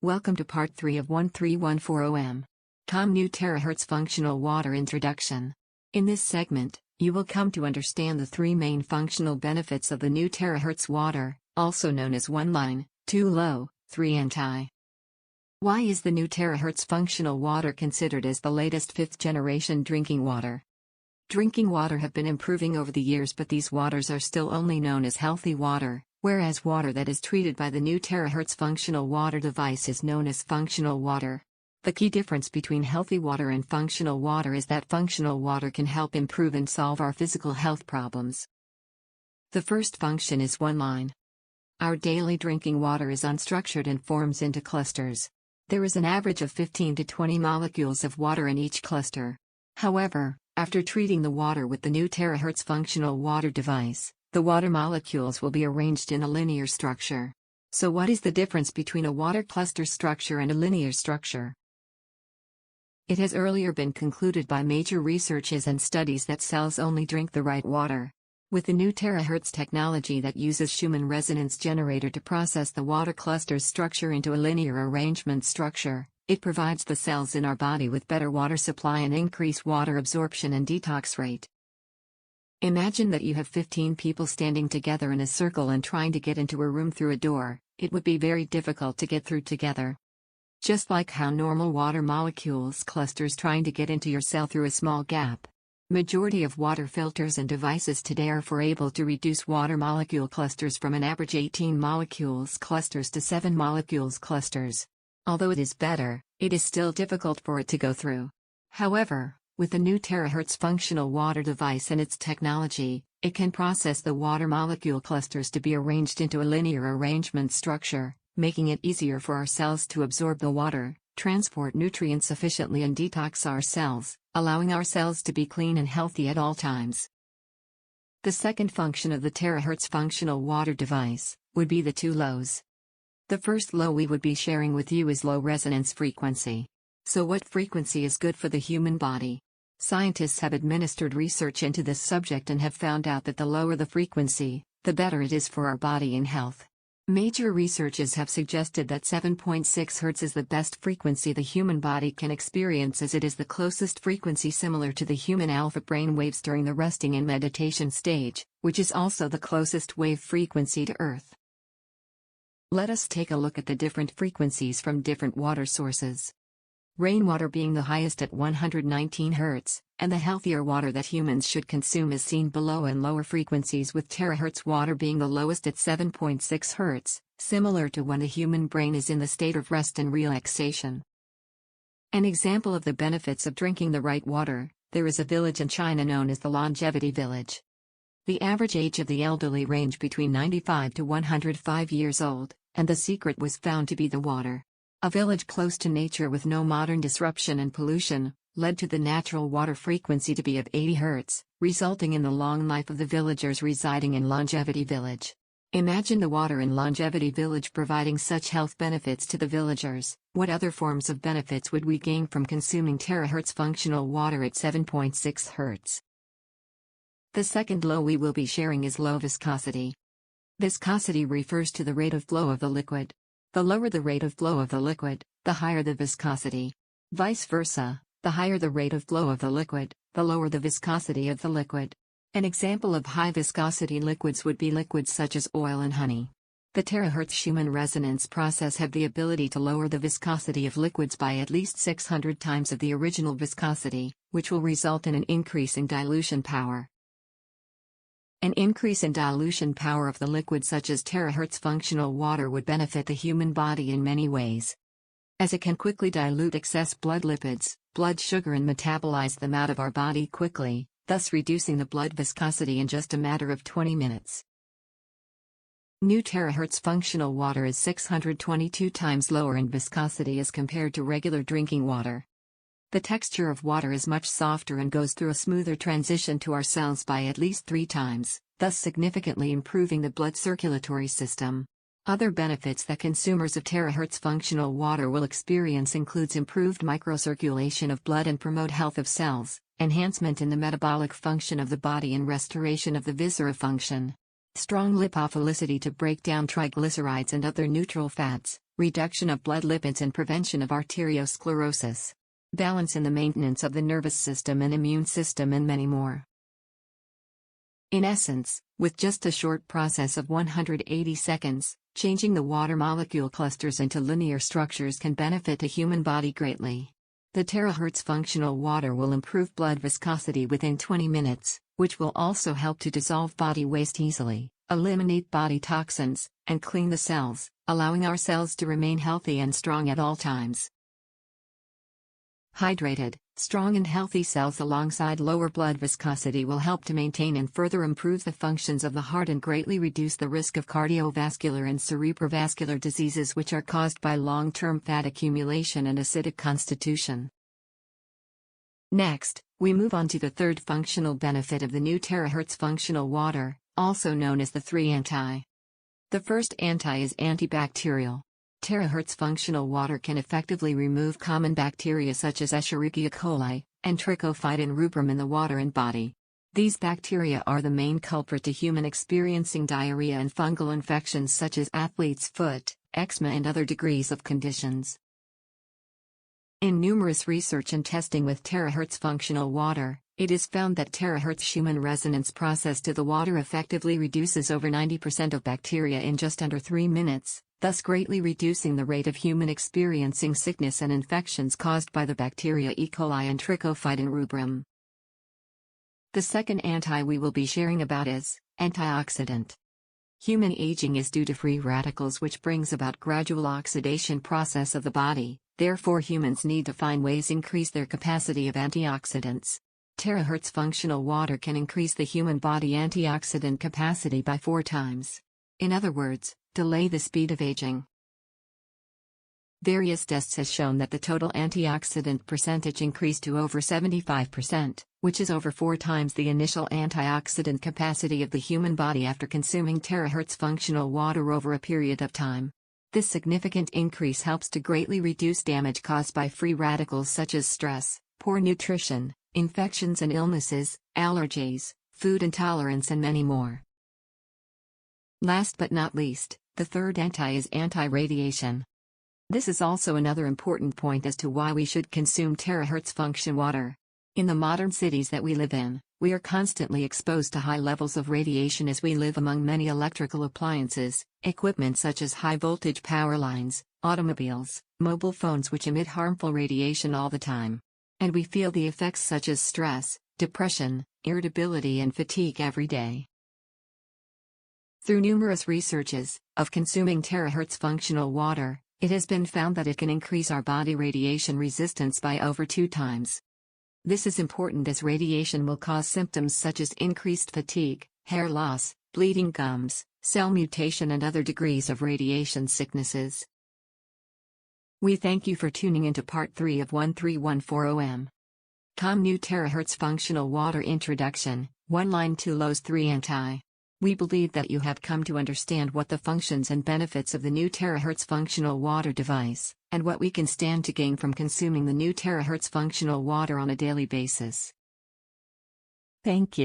Welcome to Part 3 of 13140M. Tom New Terahertz Functional Water Introduction. In this segment, you will come to understand the three main functional benefits of the new terahertz water, also known as 1 line, 2 low, 3 anti. Why is the new terahertz functional water considered as the latest 5th generation drinking water? Drinking water have been improving over the years, but these waters are still only known as healthy water, whereas water that is treated by the new terahertz functional water device is known as functional water. The key difference between healthy water and functional water is that functional water can help improve and solve our physical health problems. The first function is 1 line. Our daily drinking water is unstructured and forms into clusters. There is an average of 15 to 20 molecules of water in each cluster. However, after treating the water with the new terahertz functional water device, the water molecules will be arranged in a linear structure. So what is the difference between a water cluster structure and a linear structure? It has earlier been concluded by major researches and studies that cells only drink the right water. With the new terahertz technology that uses Schumann resonance generator to process the water cluster's structure into a linear arrangement structure, it provides the cells in our body with better water supply and increased water absorption and detox rate. Imagine that you have 15 people standing together in a circle and trying to get into a room through a door. It would be very difficult to get through together. Just like how normal water molecules clusters trying to get into your cell through a small gap. Majority of water filters and devices today are able to reduce water molecule clusters from an average 18 molecules clusters to 7 molecules clusters. Although it is better, it is still difficult for it to go through. However, with the new terahertz functional water device and its technology, it can process the water molecule clusters to be arranged into a linear arrangement structure, making it easier for our cells to absorb the water, transport nutrients efficiently and detox our cells, allowing our cells to be clean and healthy at all times. The second function of the terahertz functional water device would be the 2 lows. The first low we would be sharing with you is low resonance frequency. So what frequency is good for the human body? Scientists have administered research into this subject and have found out that the lower the frequency, the better it is for our body and health. Major researches have suggested that 7.6 Hz is the best frequency the human body can experience, as it is the closest frequency similar to the human alpha brain waves during the resting and meditation stage, which is also the closest wave frequency to Earth. Let us take a look at the different frequencies from different water sources. Rainwater being the highest at 119 Hz, and the healthier water that humans should consume is seen below, and lower frequencies with terahertz water being the lowest at 7.6 Hz, similar to when the human brain is in the state of rest and relaxation. An example of the benefits of drinking the right water, there is a village in China known as the Longevity Village. The average age of the elderly range between 95 to 105 years old, and the secret was found to be the water. A village close to nature with no modern disruption and pollution, led to the natural water frequency to be of 80 Hz, resulting in the long life of the villagers residing in Longevity Village. Imagine the water in Longevity Village providing such health benefits to the villagers. What other forms of benefits would we gain from consuming terahertz functional water at 7.6 Hz? The second low we will be sharing is low viscosity. Viscosity refers to the rate of flow of the liquid. The lower the rate of flow of the liquid, the higher the viscosity. Vice versa, the higher the rate of flow of the liquid, the lower the viscosity of the liquid. An example of high viscosity liquids would be liquids such as oil and honey. The terahertz Schumann resonance process have the ability to lower the viscosity of liquids by at least 600 times of the original viscosity, which will result in an increase in dilution power. An increase in dilution power of the liquid such as terahertz functional water would benefit the human body in many ways. As it can quickly dilute excess blood lipids, blood sugar, and metabolize them out of our body quickly, thus reducing the blood viscosity in just a matter of 20 minutes. New terahertz functional water is 622 times lower in viscosity as compared to regular drinking water. The texture of water is much softer and goes through a smoother transition to our cells by at least 3 times, thus significantly improving the blood circulatory system. Other benefits that consumers of terahertz functional water will experience includes improved microcirculation of blood and promote health of cells, enhancement in the metabolic function of the body and restoration of the viscera function. Strong lipophilicity to break down triglycerides and other neutral fats, reduction of blood lipids and prevention of arteriosclerosis, balance in the maintenance of the nervous system and immune system, and many more. In essence, with just a short process of 180 seconds, changing the water molecule clusters into linear structures can benefit a human body greatly. The terahertz functional water will improve blood viscosity within 20 minutes, which will also help to dissolve body waste easily, eliminate body toxins, and clean the cells, allowing our cells to remain healthy and strong at all times. Hydrated, strong and healthy cells alongside lower blood viscosity will help to maintain and further improve the functions of the heart and greatly reduce the risk of cardiovascular and cerebrovascular diseases, which are caused by long-term fat accumulation and acidic constitution. Next, we move on to the third functional benefit of the new terahertz functional water, also known as the 3 anti. The first anti is antibacterial. Terahertz functional water can effectively remove common bacteria such as Escherichia coli and Trichophyton rubrum in the water and body. These bacteria are the main culprit to human experiencing diarrhea and fungal infections such as athlete's foot, eczema, and other degrees of conditions. In numerous research and testing with terahertz functional water, it is found that terahertz Schumann resonance process to the water effectively reduces over 90% of bacteria in just under 3 minutes, thus greatly reducing the rate of human experiencing sickness and infections caused by the bacteria E. coli and Trichophyton rubrum. The second anti we will be sharing about is antioxidant. Human aging is due to free radicals, which brings about gradual oxidation process of the body. Therefore, humans need to find ways to increase their capacity of antioxidants. Terahertz functional water can increase the human body antioxidant capacity by 4 times. In other words, delay the speed of aging. Various tests has shown that the total antioxidant percentage increased to over 75%, which is over 4 times the initial antioxidant capacity of the human body after consuming terahertz functional water over a period of time. This significant increase helps to greatly reduce damage caused by free radicals such as stress, poor nutrition, infections and illnesses, allergies, food intolerance, and many more. Last but not least, the third anti is anti-radiation. This is also another important point as to why we should consume terahertz function water. In the modern cities that we live in, we are constantly exposed to high levels of radiation as we live among many electrical appliances, equipment such as high-voltage power lines, automobiles, mobile phones, which emit harmful radiation all the time. And we feel the effects such as stress, depression, irritability, and fatigue every day. Through numerous researches of consuming terahertz functional water, it has been found that it can increase our body radiation resistance by over 2 times. This is important as radiation will cause symptoms such as increased fatigue, hair loss, bleeding gums, cell mutation, and other degrees of radiation sicknesses. We thank you for tuning into part 3 of 13140M. Com New Terahertz Functional Water Introduction, 1 line 2 lows 3 anti. We believe that you have come to understand what the functions and benefits of the new terahertz functional water device, and what we can stand to gain from consuming the new terahertz functional water on a daily basis. Thank you.